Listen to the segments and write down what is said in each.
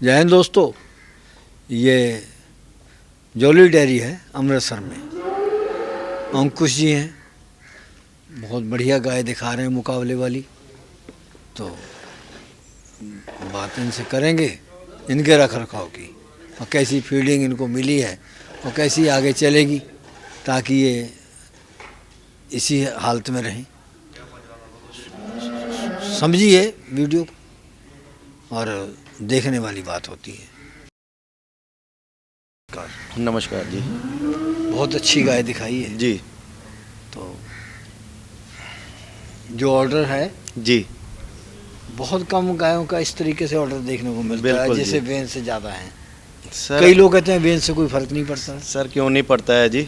जय हिंद दोस्तों, ये जॉली डेयरी है अमृतसर में। अंकुश जी हैं, बहुत बढ़िया गाय दिखा रहे हैं मुकाबले वाली। तो बात इनसे करेंगे इनके रख रखाव की और कैसी फीडिंग इनको मिली है और कैसी आगे चलेगी ताकि ये इसी हालत में रहें। समझिए वीडियो को और देखने वाली बात होती है। नमस्कार जी। बहुत अच्छी गाय दिखाई है जी। तो जो ऑर्डर है जी बहुत कम गायों का इस तरीके से ऑर्डर देखने को मिलता है, बिल्कुल जैसे जी। वेन से ज़्यादा है। सर कई लोग कहते हैं वेन से कोई फर्क नहीं पड़ता। सर क्यों नहीं पड़ता है जी।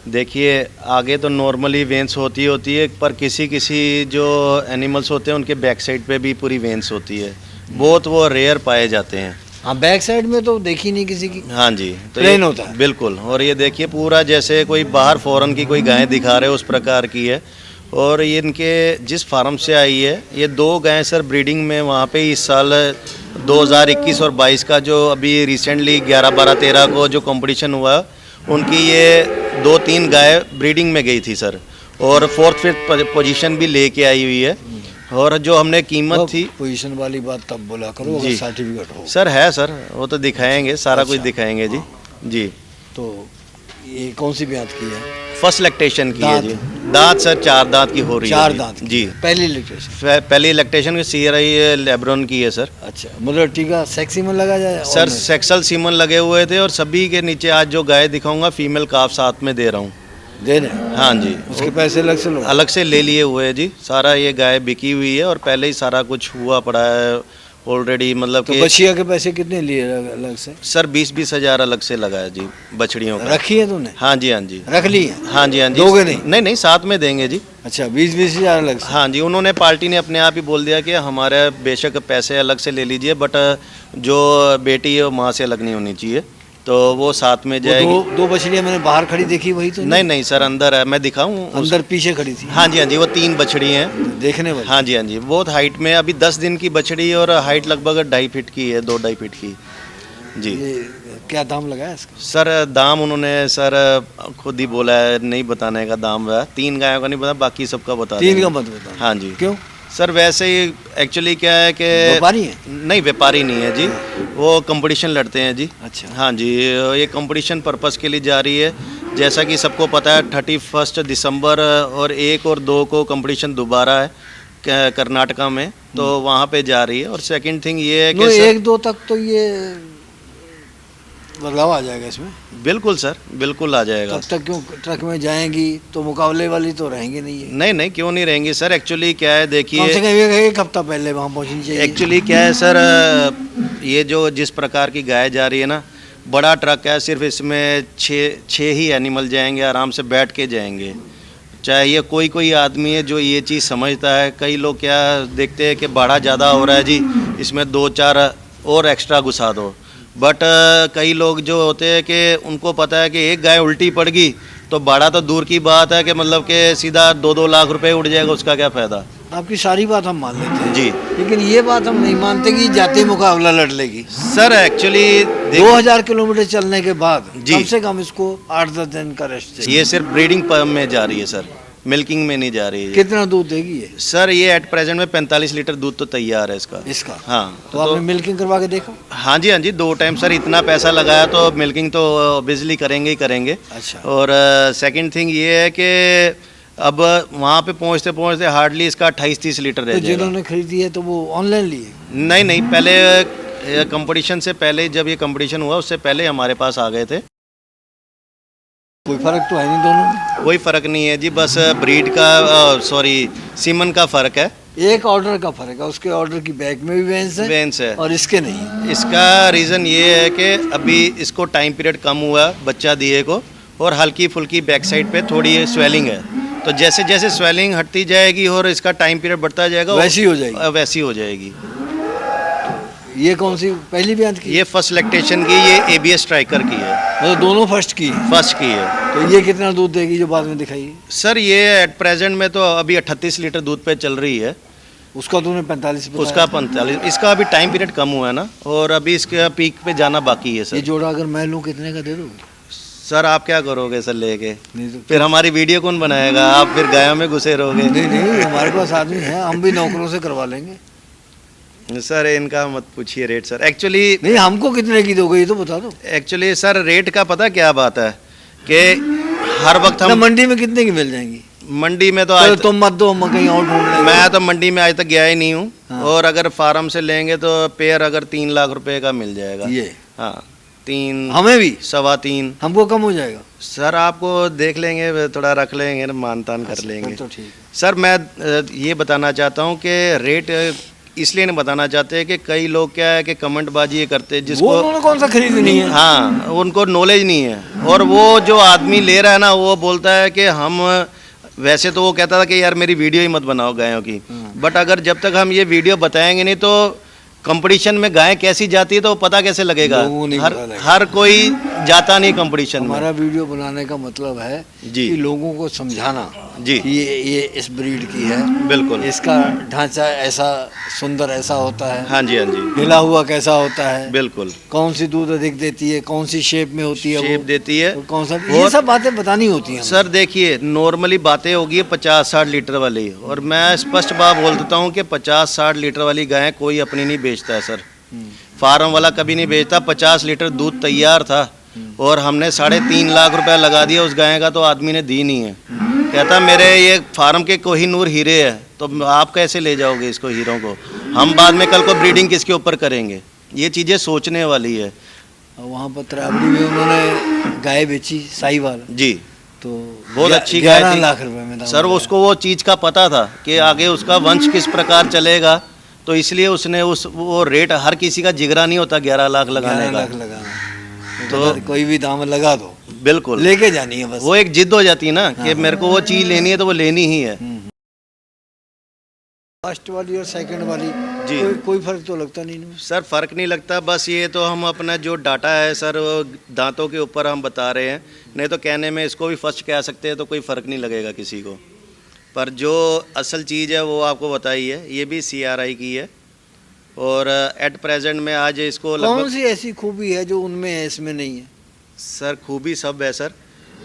देखिए आगे तो नॉर्मली वेंस होती है, पर किसी किसी जो एनिमल्स होते हैं उनके बैक साइड पे भी पूरी वेंस होती है। बहुत वो रेयर पाए जाते हैं। हाँ, बैक साइड में तो देखी नहीं किसी की। हाँ जी, तो प्लेन होता है बिल्कुल। और ये देखिए पूरा जैसे कोई बाहर फॉरेन की कोई गाय दिखा रहे हो उस प्रकार की है। और ये इनके जिस फार्म से आई है ये दो गायें सर ब्रीडिंग में वहाँ पे इस साल 2021 और 22 का जो अभी रिसेंटली 11, 12, 13 को जो कंपटीशन हुआ उनकी ये 2-3 गाय ब्रीडिंग में गई थी सर। और 4th 5th पोजीशन भी लेके आई हुई है। और जो हमने कीमत थी पोजीशन वाली बात तब बोला करो अगर जी। सर्टिफिकेट हो। सर है सर, वो तो दिखाएंगे, सारा कुछ अच्छा। दिखाएंगे जी। जी तो ये कौन सी ब्यात की है? फर्स्ट लैक्टेशन की है जी। दांत सर 4 दांत की हो रही है। 4 दांत की जी। पहली इलेक्ट्रेशन। पहली लैक्टेशन की CRI लेब्रोन की है सर। अच्छा, मतलब टीका सेक्सी में लगा जाए सर सेक्सल सीमन लगे हुए थे और सभी के नीचे आज जो गाय दिखाऊंगा फीमेल काफ साथ में दे रहा हूँ। दे रहे हैं? हाँ जी, उसके पैसे अलग से लो? अलग से ले लिए हुए है जी। सारा ये गाय बिकी हुई है और पहले ही सारा कुछ हुआ पड़ा है ऑलरेडी। मतलब तो कि बछिया के पैसे कितने लिए अलग से? सर 20-20 हज़ार अलग से लगा है जी बछड़ियों का। रखी है तूने? हाँ जी, हाँ जी, रख ली है? हाँ जी, हाँ जी। दोगे नहीं? नहीं नहीं, साथ में देंगे जी। अच्छा, 20-20 हज़ार अलग से? हाँ जी, उन्होंने पार्टी ने अपने आप ही बोल दिया कि हमारे बेशक पैसे अलग से ले लीजिए, बट जो बेटी है वो माँ से अलग नहीं होनी चाहिए, तो वो साथ में जाएगी। दो बछड़ियाँ मैंने बाहर खड़ी देखी, वही तो? नहीं नहीं सर, अंदर है, मैं दिखाऊं? अंदर पीछे खड़ी थी? हाँ जी, हाँ जी, वो 3 बछड़ी हैं देखने वाली? हाँ जी, हाँ जी, बहुत हाइट में, अभी 10 दिन की बछड़ी और हाइट लगभग 2.5 फीट की है, 2-2.5 फीट की जी। ये क्या दाम लगाया इसका? सर दाम उन्होंने सर खुद ही बोला है, नहीं बताने का दाम है। 3 गायों का नहीं पता, बाकी सबका बता 3 देंगे। का मत बता। हाँ जी। क्यों? सर वैसे ही एक्चुअली क्या है कि व्यापारी है? नहीं, व्यापारी नहीं है जी, वो कंपटीशन लड़ते हैं जी। अच्छा। हाँ जी, ये कंपटीशन पर्पस के लिए जा रही है। जैसा कि सबको पता है 31 दिसंबर और 1 और 2 को कंपटीशन दोबारा है कर्नाटका में, तो वहाँ पे जा रही है। और सेकंड थिंग ये है कि 1-2 तक तो ये बदलाव आ जाएगा इसमें? बिल्कुल सर, बिल्कुल आ जाएगा। तब तक क्यों ट्रक में जाएंगी तो मुकाबले वाली तो रहेंगे नहीं है? नहीं नहीं, क्यों नहीं रहेंगी सर। एक्चुअली क्या है कम से देखिए, कम एक हफ्ता पहले वहाँ पहुँचनी चाहिए। एक्चुअली क्या है सर, ये जो जिस प्रकार की गाय जा रही है ना, बड़ा ट्रक है, सिर्फ इसमें 6 ही एनिमल जाएंगे, आराम से बैठ के जाएंगे। चाहे ये कोई आदमी है जो ये चीज़ समझता है। कई लोग क्या देखते हैं कि भाड़ा ज़्यादा हो रहा है जी, इसमें 2-4 और एक्स्ट्रा घुसा दो। बट कई लोग जो होते हैं कि उनको पता है कि एक गाय उल्टी पड़ गई तो भाड़ा तो दूर की बात है कि मतलब कि सीधा 2-2 लाख रुपए उड़ जाएगा, उसका क्या फ़ायदा। आपकी सारी बात हम मान लेते हैं जी। लेकिन ये बात हम नहीं मानते कि जाते मुकाबला लड़ लेगी। सर एक्चुअली 2000 किलोमीटर चलने के बाद जी। कम से कम इसको 8-10 दिन का रेस्ट चाहिए। ये सिर्फ ब्रीडिंग में जा रही है सर, मिल्किंग में नहीं जा रही है। कितना दूध देगी ये? सर ये एट प्रेजेंट में 45 लीटर दूध तो तैयार है इसका। हाँ तो आपने मिल्किंग करवा के देखा? हाँ जी, हाँ जी, 2 टाइम सर। इतना पैसा लगाया तो मिल्किंग तो ऑब्वियसली करेंगे ही करेंगे। अच्छा। और सेकंड थिंग ये है कि अब वहाँ पे पहुँचते पहुँचते हार्डली इसका 28-30 लीटर रह तो जाएगा। जिन्होंने खरीदी है तो वो ऑनलाइन लिए? नहीं नहीं, पहले कंपटीशन से पहले, जब ये कंपटीशन हुआ उससे पहले हमारे पास आ गए थे। कोई फर्क तो है नहीं दोनों में? कोई फ़र्क नहीं है जी, बस ब्रीड का सॉरी सीमन का फ़र्क है। एक ऑर्डर का फर्क है, उसके ऑर्डर की बैग में भी वेंस है और इसके नहीं है। इसका रीज़न ये है कि अभी इसको टाइम पीरियड कम हुआ बच्चा दिए को, और हल्की फुल्की बैक साइड पे थोड़ी स्वेलिंग है। तो जैसे जैसे स्वेलिंग हटती जाएगी और इसका टाइम पीरियड बढ़ता जाएगा वैसी हो जाएगी? वैसी हो जाएगी। ये कौन सी पहली ब्यात की? ये फर्स्ट लैक्टेशन की, ये ABS स्ट्राइकर की है। मतलब दोनों फर्स्ट की है? फर्स्ट की है। तो ये कितना दूध देगी जो बाद में दिखाई? सर ये एट प्रेजेंट में तो अभी 38 लीटर दूध पे चल रही है। उसका तूने 45 बताया। उसका 45, इसका अभी टाइम पीरियड कम हुआ है ना, और अभी इसके पीक पे जाना बाकी है ये सर। जोड़ा अगर मैं लूँ कितने का दे दोगे? सर आप क्या करोगे सर लेके? नहीं तो फिर हमारी वीडियो कौन बनाएगा? आप फिर गायों में घुसे रहोगे। नहीं नहीं, हमारे पास आदमी है, हम भी नौकरों से करवा लेंगे। सर इनका मत पूछिए रेट सर। एक्चुअली नहीं, हमको कितने की दोगे ये तो बता दो। सर रेट का पता क्या बात है कि हर वक्त ना हम मंडी में कितने की मिल जाएंगी? मंडी में तो चलो आज तुम मत दो, हम कहीं और ढूंढ लेंगे। मैं तो मंडी में आज तक गया ही नहीं हूँ। हाँ। और अगर फार्म से लेंगे तो पेयर अगर 3 लाख रुपए का मिल जाएगा। ये हाँ 3 हमें भी, 3.25। हमको कम हो जाएगा। सर आपको देख लेंगे, थोड़ा रख लेंगे, मानतान कर लेंगे। फिर तो ठीक है। सर मैं ये बताना चाहता हूँ कि रेट इसलिए नहीं बताना चाहते कि कई लोग क्या है कि कमेंटबाजी ये करते हैं वो जिसको उन्होंने कौन सा खरीदनी है? हाँ उनको नॉलेज नहीं है। और वो जो आदमी ले रहा है ना वो बोलता है कि हम, वैसे तो वो कहता था कि यार मेरी वीडियो ही मत बनाओ गायों की, बट अगर जब तक हम ये वीडियो बताएंगे नहीं तो कंपटीशन में गाय कैसी जाती है तो पता कैसे लगेगा? लोगों को नहीं हर पता लगेगा। हर कोई जाता नहीं कंपटीशन में। हमारा वीडियो बनाने का मतलब है जी। कि लोगों को समझाना जी। कि ये इस ब्रीड की है, बिल्कुल। इसका ढांचा ऐसा सुंदर ऐसा होता है, हाँ जी, हाँ जी, हिला हुआ कैसा होता है, बिल्कुल। कौन सी दूध अधिक देती है, कौन सी शेप में होती है, शेप वो देती है। और कौन सा, ये सब बातें बतानी होती हैं। सर देखिए नॉर्मली बातें होगी 50-60 लीटर वाली, और मैं स्पष्ट बात बोल देता हूँ कि 50-60 लीटर वाली गाय कोई अपनी नहीं बेचता है सर। फार्म वाला कभी नहीं बेचता। 50 लीटर दूध तैयार था और हमने 3.5 लाख रुपया लगा दिया उस गाय का, तो आदमी ने दी नहीं है। कहता मेरे ये फार्म के कोहिनूर हीरे है, तो आप कैसे ले जाओगे इसको हीरों को? हम बाद में कल को ब्रीडिंग किसके ऊपर करेंगे? ये चीज़ें सोचने वाली है। वहाँ पर त्रावड़ी में उन्होंने गाय बेची साहीवाल, जी तो बहुत अच्छी गाय 11 थी। लाख रुपए में दाम सर लगाया। उसको वो चीज़ का पता था कि आगे उसका वंश किस प्रकार चलेगा, तो इसलिए उसने वो रेट, हर किसी का जिगरा नहीं होता 11 लाख लगाने 11 लाख का। लगाना तो तो कोई भी दाम लगा दो, बिल्कुल लेके जानी है बस। वो एक जिद हो जाती है ना कि मेरे को वो चीज़ लेनी है तो वो लेनी ही है। फर्स्ट वाली और सेकंड वाली जी। कोई फर्क तो लगता नहीं ना। सर फ़र्क नहीं लगता, बस ये तो हम अपना जो डाटा है सर वो दांतों के ऊपर हम बता रहे हैं, नहीं तो कहने में इसको भी फर्स्ट कह सकते हैं तो कोई फ़र्क नहीं लगेगा किसी को। पर जो असल चीज़ है वो आपको बताई है, ये भी CRI की है। और एट प्रेजेंट में आज इसको कौन लगभग, सी ऐसी खूबी है जो उनमें है इसमें नहीं है? सर खूबी सब है सर,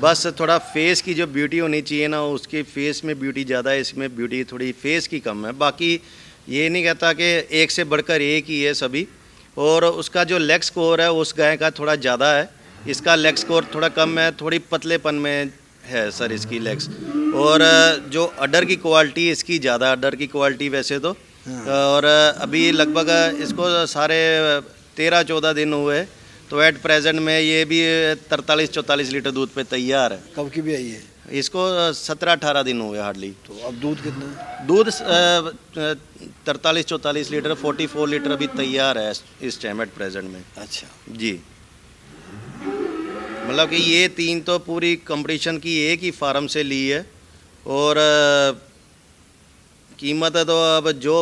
बस थोड़ा फेस की जो ब्यूटी होनी चाहिए ना, उसकी फेस में ब्यूटी ज़्यादा है, इसमें ब्यूटी थोड़ी फेस की कम है। बाकी ये नहीं कहता कि एक से बढ़कर एक ही है सभी। और उसका जो लेग स्कोर है उस गाय का थोड़ा ज़्यादा है, इसका लेग स्कोर थोड़ा कम है, थोड़ी पतलेपन में है सर इसकी लेग्स। और जो अडर की क्वालिटी इसकी ज़्यादा, अडर की क्वालिटी वैसे तो। और अभी लगभग इसको सारे 13-14 दिन हुए, तो एट प्रेजेंट में ये भी 43-44 लीटर दूध पे तैयार है। कब की भी आई है? इसको 17-18 दिन हुए हार्डली। तो अब दूध कितना है? दूध 43-44 लीटर, 44 लीटर अभी तैयार है इस टाइम एट प्रेजेंट में। अच्छा, जी, मतलब कि ये 3 तो पूरी कंपटीशन की एक ही फार्म से ली है। और कीमत है तो अब जो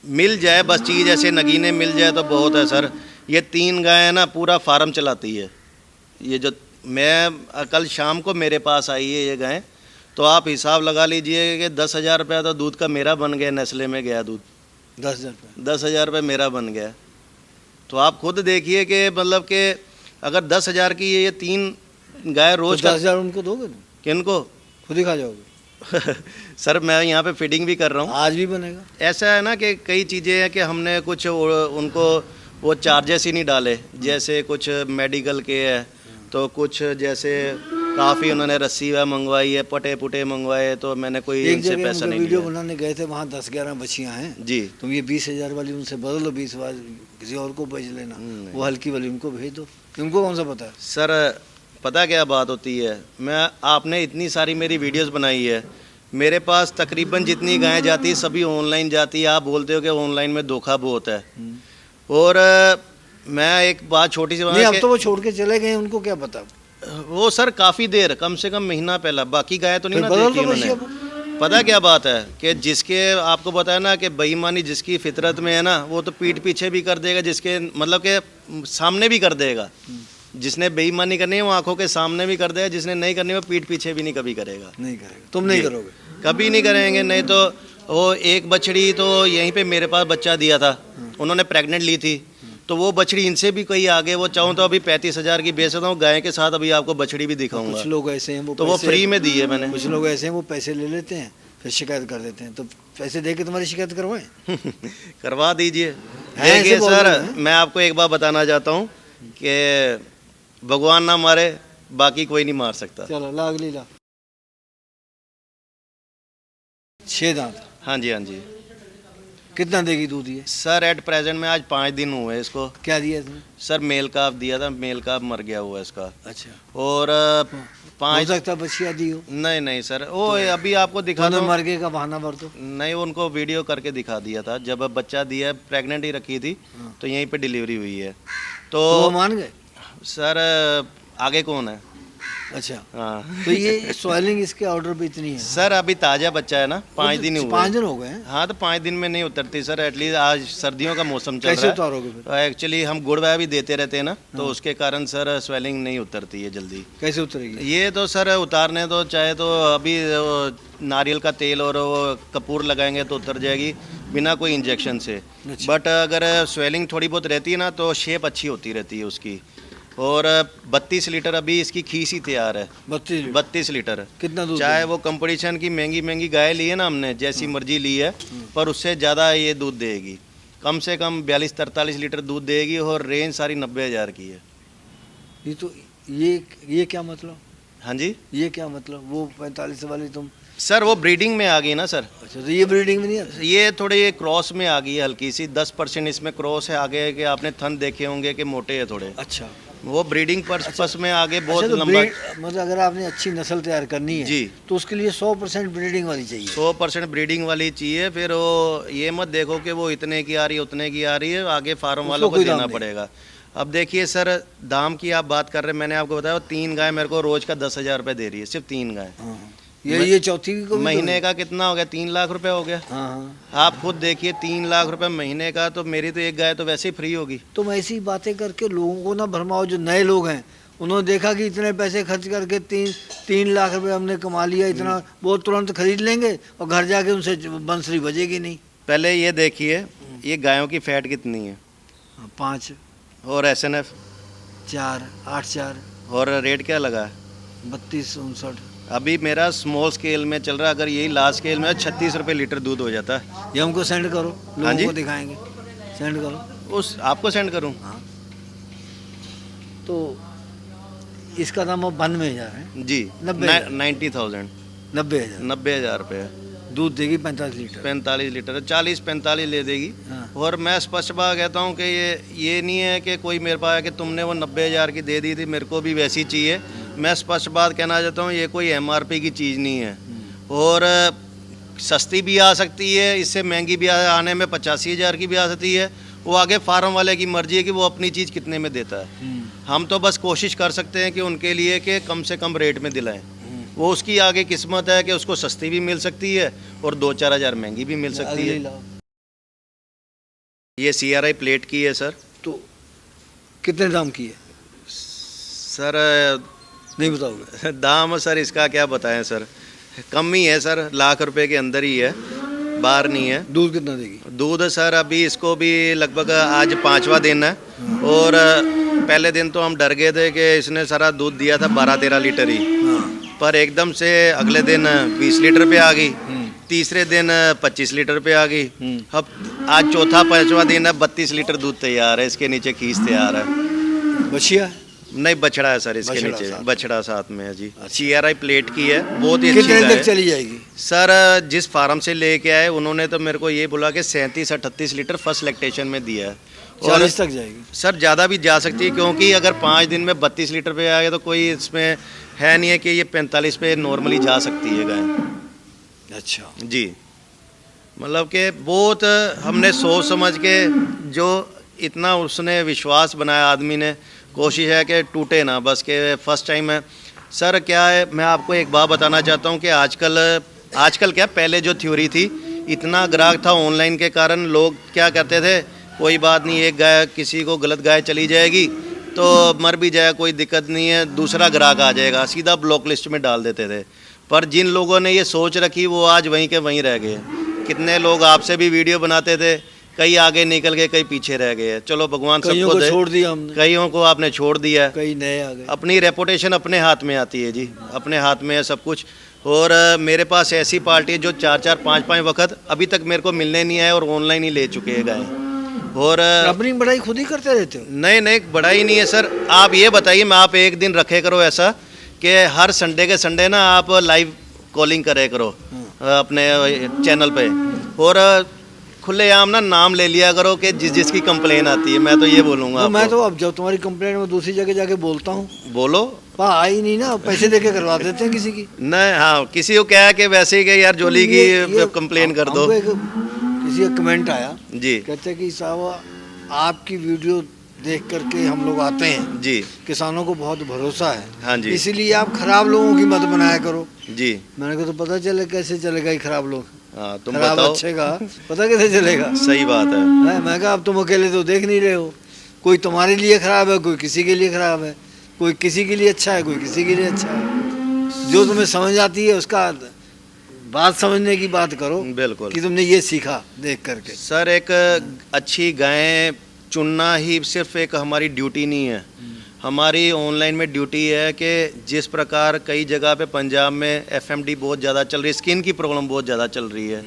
मिल जाए बस चीज़, ऐसे नगीने मिल जाए तो बहुत है सर। ये 3 गाय है ना पूरा फार्म चलाती है। ये जो मैं कल शाम को मेरे पास आई है ये गाय, तो आप हिसाब लगा लीजिए कि 10,000 रुपया तो दूध का मेरा बन गया, नेस्ले में गया दूध 10,000 रुपये। 10,000 रुपये मेरा बन गया। तो आप खुद देखिए कि मतलब कि अगर 10,000 की ये 3 गाय रोज़ तो का, 10,000 उनको दोगे तुम? किनको? खुद ही खा जाओगे? सर मैं यहाँ पे फीडिंग भी कर रहा हूँ। आज भी बनेगा? ऐसा है ना कि कई चीज़ें हैं कि हमने कुछ उनको वो चार्जेस ही नहीं डाले, जैसे कुछ मेडिकल के है, तो कुछ जैसे काफ़ी उन्होंने रस्सी वह मंगवाई है, पटे पुटे मंगवाए, तो मैंने कोई एक इनसे जगह पैसा उनके नहीं वीडियो लिया। बनाने गए थे, वहाँ 10-11 बच्चियाँ हैं। जी तुम ये 20,000 वाली उनसे बदल लो, 20 वाली किसी और को बेच लेना, वो हल्की वाली उनको भेज दो। उनको कौन सा पता है? सर पता क्या बात होती है, मैं आपने इतनी सारी मेरी वीडियोस बनाई है, मेरे पास तकरीबन जितनी गायें जाती है सभी ऑनलाइन जाती है। आप बोलते हो कि ऑनलाइन में धोखा बहुत है। और मैं एक बात छोटी सी नहीं, बात अब तो वो छोड़ के चले गए, उनको क्या पता? वो सर काफ़ी देर, कम से कम महीना पहला, बाकी गाय तो नहीं ना फिर बदल देखी दो उन्होंने। बच्चियाँ। पता क्या बात है कि जिसके आपको बताया ना कि बेईमानी जिसकी फितरत में है ना, वो तो पीठ पीछे भी कर देगा, जिसके मतलब के सामने भी कर देगा। जिसने बेईमानी करनी है वो आंखों के सामने भी कर देगा, जिसने नहीं करनी वो पीठ पीछे भी नहीं कभी करेगा। नहीं करेगा, तुम नहीं जी। करोगे? कभी नहीं करेंगे। नहीं तो वो एक बछड़ी तो यहीं पे मेरे पास बच्चा दिया था, उन्होंने प्रेग्नेंट ली थी, तो वो बछड़ी इनसे भी कहीं आगे, वो चाहूँ तो अभी 35,000 की बेच सकता हूँ गाय के साथ, अभी आपको बछड़ी भी दिखाऊंगा। कुछ लोग ऐसे हैं तो वो फ्री में दी है मैंने। कुछ लोग ऐसे हैं वो पैसे ले लेते हैं फिर शिकायत कर देते हैं, तो पैसे दे के तुम्हारी शिकायत करवाएं? करवा दीजिए। ऐसे देखिए बहुत सर, लोग हैं। मैं आपको एक बात बताना चाहता हूँ कि भगवान ना मारे, बाकी कोई नहीं मार सकता। चलो ला अगली ला। 6 दांत, हाँ जी, हाँ जी कितना देगी दूध ये? सर। एट प्रेजेंट में आज 5 दिन हुए इसको। क्या दिया इसने? सर मेल काफ दिया था, मेल काफ मर गया हुआ है इसका। अच्छा, और हो 5 सकता बछिया दी हो, नहीं नहीं सर, वो अभी आपको दिखा दोनों दो। मर गए का बहाना भर दो। नहीं, उनको वीडियो करके दिखा दिया था, जब अब बच्चा दिया, प्रेग्नेंट ही रखी थी, हाँ। तो यहीं पे डिलीवरी हुई है। तो वो तो मान गए? सर आगे कौन है? अच्छा, हाँ तो ये स्वेलिंग इसके ऑर्डर पे इतनी है? सर अभी ताज़ा बच्चा है ना, 5 दिन ही हुए। 5 दिन हो गए हैं। हाँ, तो 5 दिन में नहीं उतरती सर, एटलीस्ट आज सर्दियों का मौसम चल कैसे रहा उतारोगे फिर? है। एक्चुअली हम गुड़ वगैरह भी देते रहते हैं ना, तो हाँ। उसके कारण सर स्वेलिंग नहीं उतरती है जल्दी। कैसे उतरेगी? ये तो सर उतारने तो चाहे तो अभी वो नारियल का तेल और वो कपूर लगाएंगे तो उतर जाएगी बिना कोई इंजेक्शन से। अच्छा। बट अगर स्वेलिंग थोड़ी बहुत रहती है ना, तो शेप अच्छी होती रहती है उसकी। और 32 लीटर अभी इसकी खीस ही तैयार है। 32 लीटर कितना दूध चाहे देगी? वो कंपटीशन की महंगी महंगी गाय ली है ना हमने, जैसी मर्जी ली है, पर उससे ज़्यादा ये दूध देगी। कम से कम 42-43 लीटर दूध देगी और रेंज सारी 90,000 की है। ये तो ये क्या मतलब? हाँ जी ये क्या मतलब? वो 45 वाली तुम, सर, वो ब्रीडिंग में आ गई ना सर। अच्छा तो ये ब्रीडिंग में नहीं आता? ये थोड़े क्रॉस में आ गई है, हल्की सी 10% इसमें क्रॉस है। आगे के आपने थन देखे होंगे कि मोटे है थोड़े, अच्छा, वो ब्रीडिंग पर्पस में आगे बहुत अच्छा तो लंबा। मतलब अगर आपने अच्छी नस्ल तैयार करनी है जी। तो उसके लिए 100% ब्रीडिंग वाली चाहिए। 100% ब्रीडिंग वाली चाहिए। फिर वो ये मत देखो कि वो इतने की आ रही है उतने की आ रही है, आगे फार्म उसको वालों को कोई दाम देना नहीं। पड़ेगा। अब देखिए सर, दाम की आप बात कर रहे हैं, मैंने आपको बताया 3 गाय मेरे को रोज का 10,000 रुपये दे रही है, सिर्फ 3 गाय। हाँ, ये चौथी को भी महीने का कितना हो गया? 3 लाख रुपए हो गया। हाँ हाँ, आप खुद देखिए, 3 लाख रुपए महीने का, तो मेरी तो एक गाय तो वैसे ही फ्री होगी। तुम ऐसी बातें करके लोगों को ना भरमाओ। जो नए लोग हैं उन्होंने देखा कि इतने पैसे खर्च करके 3 लाख रुपए हमने कमा लिया, इतना वो तुरंत खरीद लेंगे और घर जाके उनसे बंसरी बजेगी नहीं। पहले ये देखिए, ये गायों की फैट कितनी है 5 और SNF 4 8 4 और रेट क्या लगा है? 32 59। अभी मेरा स्मॉल स्केल में चल रहा है, अगर यही लार्ज स्केल में 36 रुपये लीटर दूध हो जाता है। ये हमको सेंड करो, हाँ लोगों जी। को दिखाएंगे। सेंड करो। उस आपको सेंड करूं? हाँ, तो इसका दाम अब 92,000 है। जी 90,000। 90,000 90,000 90,000 रुपये। दूध देगी 45 लीटर। 45 लीटर 40-45 ले देगी। हाँ। और मैं स्पष्ट बात कहता हूँ कि ये नहीं है कि कोई मेरे पास है कि तुमने वो 90,000 की दे दी थी, मेरे को भी वैसी चाहिए। मैं स्पष्ट बात कहना चाहता हूँ, ये कोई MRP की चीज़ नहीं है। और सस्ती भी आ सकती है, इससे महंगी भी आने में 85,000 की भी आ सकती है। वो आगे फार्म वाले की मर्जी है कि वो अपनी चीज़ कितने में देता है। हम तो बस कोशिश कर सकते हैं कि उनके लिए कि कम से कम रेट में दिलाएं। वो उसकी आगे किस्मत है कि उसको सस्ती भी मिल सकती है और 2-4 हज़ार महंगी भी मिल सकती अगली है। लाओ। ये CRI प्लेट की है सर। तो कितने दाम की है? सर नहीं बताओगे? दाम सर इसका क्या बताएं सर, कम ही है सर, लाख रुपए के अंदर ही है, बाहर नहीं है। दूध कितना देगी? दूध सर अभी इसको भी लगभग आज 5वां दिन है। और पहले दिन तो हम डर गए थे कि इसने सारा दूध दिया था 12-13 लीटर ही, हाँ। पर एकदम से अगले दिन 20 लीटर पे आ गई, तीसरे दिन 25 लीटर पे आ गई। अब आज चौथा 5वां दिन है, 32 लीटर दूध तैयार है, इसके नीचे खीस तैयार है। बछिया है? नहीं, बछड़ा है सर इसके बछड़ा नीचे, साथ। बछड़ा साथ में है जी। अच्छा। CRI प्लेट की है, बहुत ही अच्छी कितने गाय तक है। चली जाएगी? सर जिस फार्म से लेके आए उन्होंने तो मेरे को ये बोला कि 37-38 लीटर फर्स्ट लैक्टेशन में दिया है। और 40 तक जाएगी? सर ज़्यादा भी जा सकती है, क्योंकि अगर 5 दिन में 32 लीटर पे आ गया तो कोई इसमें है नहीं है कि ये 45 पे नॉर्मली जा सकती है गाय। अच्छा, जी, मतलब कि बहुत हमने सोच समझ के, जो इतना उसने विश्वास बनाया आदमी ने, कोशिश है कि टूटे ना, बस के फर्स्ट टाइम है। सर क्या है, मैं आपको एक बात बताना चाहता हूँ कि आजकल क्या, पहले जो थ्योरी थी, इतना ग्राहक था ऑनलाइन के कारण, लोग क्या करते थे, कोई बात नहीं, एक गाय किसी को गलत गाय चली जाएगी तो मर भी जाएगा, कोई दिक्कत नहीं है, दूसरा ग्राहक आ जाएगा, सीधा ब्लॉक लिस्ट में डाल देते थे। पर जिन लोगों ने ये सोच रखी वो आज वहीं के वहीं रह गए कितने लोग आपसे भी वीडियो बनाते थे, कई आगे निकल गए, कई पीछे रह गए हैं। चलो भगवान कईयों सबको को दे, छोड़ दिया हमने, कईयों को आपने छोड़ दिया है। कई नए आ गए। अपनी रेपुटेशन अपने हाथ में आती है जी, अपने हाथ में है सब कुछ। और मेरे पास ऐसी पार्टी है जो 4-4 5-5 वक्त अभी तक मेरे को मिलने नहीं आए और ऑनलाइन ही ले चुके हैं गाय। और अपनी बढ़ाई खुद ही करते रहते हो? नहीं नहीं, बड़ा ही नहीं है सर। आप ये बताइए, मैं आप एक दिन रखे करो ऐसा कि हर संडे के संडे ना आप लाइव कॉलिंग करे करो अपने चैनल पे, और खुलेआम ना नाम ले लिया करो कि जिसकी कंप्लेन आती है। मैं तो ये बोलूँगा तो मैं आपको। तो अब जब तुम्हारी कंप्लेंट में दूसरी जगह जाके बोलता हूँ, बोलो। वहाँ आई नहीं ना, पैसे देके करवा देते हैं किसी की। नहीं, हाँ, किसी को क्या है कि वैसे ही कि यार जोली की कंप्लेन कर दो। हमको किसी का कमेंट आया जी कहते कि साहब आपकी वीडियो देख करके हम लोग आते हैं, जी किसानों को बहुत भरोसा है, हाँ जी इसीलिए आप खराब लोगों की मत बनाया करो। जी। मैंने कहा तो पता चले कैसे चलेगा ही खराब लोग, हाँ, तुम खराब बताओ। अच्छे का पता कैसे चलेगा? सही बात है। मैं कहा अब तुम अकेले तो देख नहीं रहे हो, कोई तुम्हारे लिए खराब है, कोई किसी के लिए खराब है, कोई किसी के लिए अच्छा है, कोई किसी के लिए अच्छा है। जो तुम्हें समझ आती है उसका बात समझने की बात करो बिल्कुल कि तुमने ये सीखा देख करके। सर, एक अच्छी गाय चुनना ही सिर्फ एक हमारी ड्यूटी नहीं है, हमारी ऑनलाइन में ड्यूटी है कि जिस प्रकार कई जगह पे पंजाब में एफएमडी बहुत ज़्यादा चल रही है, स्किन की प्रॉब्लम बहुत ज़्यादा चल रही है,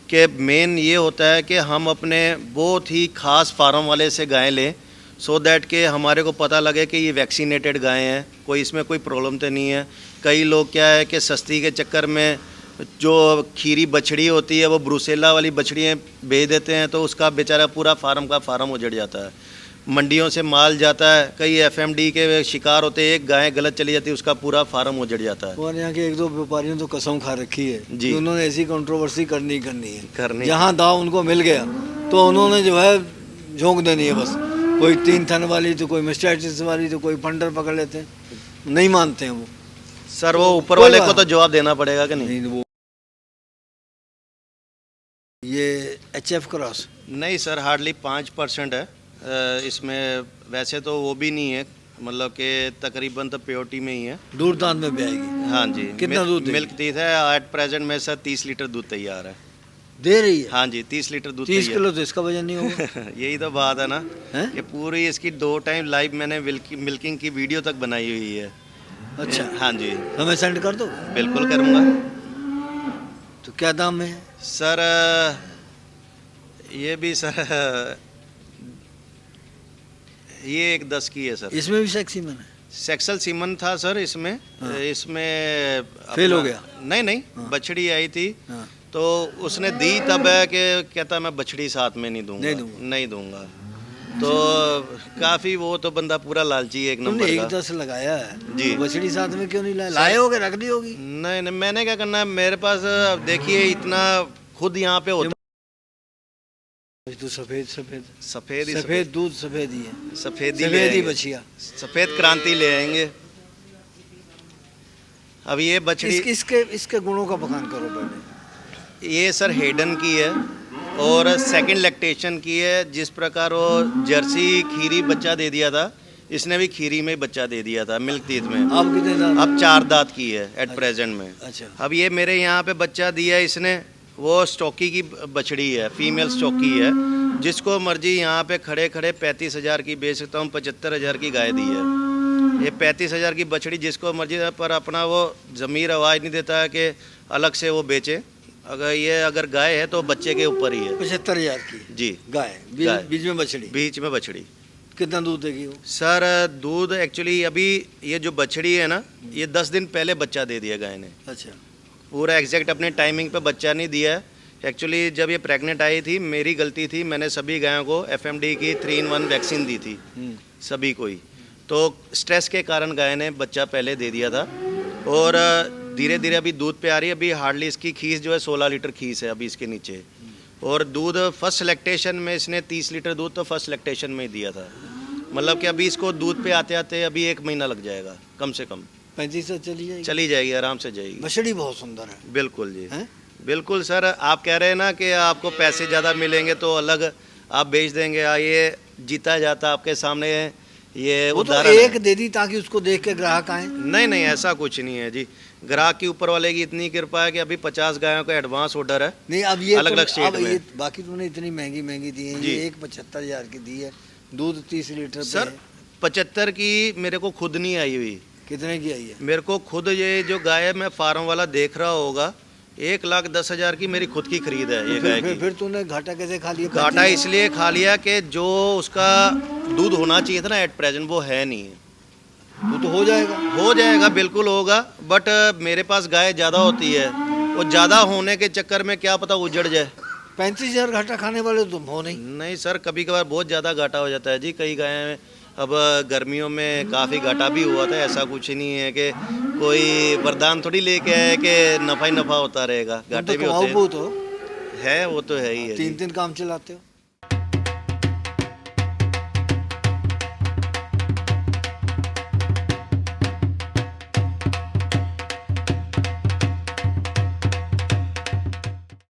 कि मेन ये होता है कि हम अपने बहुत ही ख़ास फार्म वाले से गायें लें, सो दैट कि हमारे को पता लगे कि ये वैक्सीनेटेड गायें हैं, कोई इसमें कोई प्रॉब्लम तो नहीं है। कई लोग क्या है कि सस्ती के चक्कर में जो खीरी बछड़ी होती है वो ब्रूसेला वाली बछड़ियाँ बेच देते हैं, तो उसका बेचारा पूरा फार्म का फार्म उजड़ जाता है। मंडियों से माल जाता है, कई एफएमडी के शिकार होते हैं, एक गाय गलत चली जाती है, उसका पूरा फार्म उजड़ जाता है। और यहाँ के एक दो व्यापारियों तो कसम खा रखी है जी। कि उन्होंने ऐसी कंट्रोवर्सी करनी है, करनी। जहाँ दाव उनको मिल गया तो उन्होंने जो है झोंक देनी है बस। कोई 3 थन वाली तो कोई मिस्टाइटिस वाली तो कोई फंडर पकड़ लेते हैं, नहीं मानते हैं वो। सर वो ऊपर कोई वाले बात को तो जवाब देना पड़ेगा कि नहीं? नहीं वो ये HF क्रॉस नहीं सर, हार्डली 5% है इसमें। वैसे तो वो भी नहीं है, मतलब कि तकरीबन तो प्योरिटी में ही है। दूर दांत में भी आएगी। हाँ जी। कितना दूध देगी? मिल्क तीथ है एट प्रेजेंट में सर 30 लीटर दूध तैयार है। दे रही है? हाँ जी, 30 लीटर दूध 30 तैयार। किलो तो इसका वजन नहीं होगा। यही तो बात है ना, हैं? कि पूरी इसकी 2 टाइम लाइव मैंने मिल्किंग की वीडियो तक बनाई हुई है। अच्छा, हाँ जी, हमें सेंड कर दो। बिल्कुल करूँगा। तो क्या दाम में है? सर ये भी सर ये एक 10 की है सर। इसमें भी सेक्सी मन है? सेक्सल सीमन था सर इसमें। हाँ। इसमें फेल हो अपना- गया? नहीं नहीं, हाँ। बछड़ी आई थी हाँ। तो उसने दी, तब है कि कहता मैं बछड़ी साथ में नहीं दूंगा, नहीं दूंगा। नहीं दूंगा। तो काफ़ी वो तो बंदा पूरा लालची है एक तुमने नंबर एक का। 10 लगाया है जी। बछड़ी साथ में क्यों नहीं लाए? लाए होगे, रख दी होगी। नहीं नहीं, मैंने क्या करना है, मेरे पास अब देखिए इतना खुद यहाँ पे होता तो सफेद सफेद सफ़ेद ही सफेद दूध सफेद ही है, सफ़ेद सफेद ही ही बछिया। सफ़ेद क्रांति ले आएंगे। अब ये बछड़ी इसके गुणों का बखान करो पहले। ये सर हेडन की है और सेकंड लैक्टेशन की है। जिस प्रकार वो जर्सी खीरी बच्चा दे दिया था, इसने भी खीरी में बच्चा दे दिया था मिल्क तीथ में। आप कितने दांत? अब 4 दांत की है एट प्रेजेंट में। अच्छा, अब ये मेरे यहाँ पे बच्चा दिया है इसने, वो स्टॉकी की बछड़ी है, फीमेल स्टॉकी है। जिसको मर्जी यहाँ पे खड़े खड़े 35,000 की बेच सकता हूँ, 75,000 की गाय दी है। ये 35,000 की बछड़ी जिसको मर्जी है, पर अपना वो ज़मीर आवाज़ नहीं देता है कि अलग से वो बेचे। अगर गाय है तो बच्चे के ऊपर ही है। 75,000 की जी, गाय, गाय। बीच में बछड़ी। बीच में बछड़ी। कितना दूध देगी वो? सर दूध एक्चुअली अभी ये जो बछड़ी है ना, ये 10 दिन पहले बच्चा दे दिया गाय ने। अच्छा, पूरा एग्जैक्ट अपने टाइमिंग पे बच्चा नहीं दिया है। एक्चुअली जब ये प्रेग्नेंट आई थी, मेरी गलती थी, मैंने सभी गायों को एफएमडी की 3-in-1 वैक्सीन दी थी, सभी को ही। तो स्ट्रेस के कारण गाय ने बच्चा पहले दे दिया था और धीरे धीरे अभी दूध पे आ रही है। अभी हार्डली इसकी खीस जो है 16 लीटर खीस है अभी इसके नीचे। और दूध फर्स्ट लैक्टेशन में इसने 30 लीटर दूध तो फर्स्ट लैक्टेशन में ही दिया था। मतलब कि अभी इसको दूध पे आते आते अभी 1 महीना लग जाएगा कम से कम। 35 से चली जाएगी? चली जाएगी, आराम से जाएगी। बछड़ी बहुत सुंदर है। बिल्कुल जी, हैं? बिल्कुल सर। आप कह रहे हैं ना कि आपको पैसे ज़्यादा मिलेंगे तो अलग आप बेच देंगे। ये जीता जाता आपके सामने ये वो तो उदाहरण है। एक दे दी ताकि उसको देख के ग्राहक आए। नहीं नहीं, ऐसा कुछ नहीं है जी। ग्राहक की ऊपर वाले की इतनी कृपा है कि अभी 50 गायों का एडवांस ऑर्डर है। नहीं अब ये अलग-अलग तो, स्टेट अब में। ये बाकी तुमने इतनी महंगी महंगी दी है, जी। ये एक 75,000 की दी है, दूध 30 लीटर पे सर है। 75 की मेरे को खुद नहीं आई हुई। कितने की आई है? मेरे को खुद ये जो गाय मैं फार्म वाला देख रहा होगा, 1,10,000 की मेरी खुद की खरीद है ये गाय फिर की। तूने घाटा कैसे खा लिया? घाटा इसलिए खा लिया कि जो उसका दूध होना चाहिए था ना एट प्रेजेंट वो है नहीं। तू तो हो जाएगा। हो जाएगा, बिल्कुल होगा, बट मेरे पास गाय ज़्यादा होती है, वो ज़्यादा होने के चक्कर में क्या पता उजड़ जाए। 35,000 घाटा खाने वाले तुम हो नहीं। नहीं सर, कभी कभार बहुत ज़्यादा घाटा हो जाता है जी। कई गायें अब गर्मियों में काफ़ी घाटा भी हुआ था। ऐसा कुछ नहीं है कि कोई वरदान थोड़ी लेके आए कि नफ़ा ही नफ़ा होता रहेगा, तुम घाटे तो भी कमाऊ होते बहुत हो, हैं। है वो तो है ही है जी। 3 काम चलाते हो।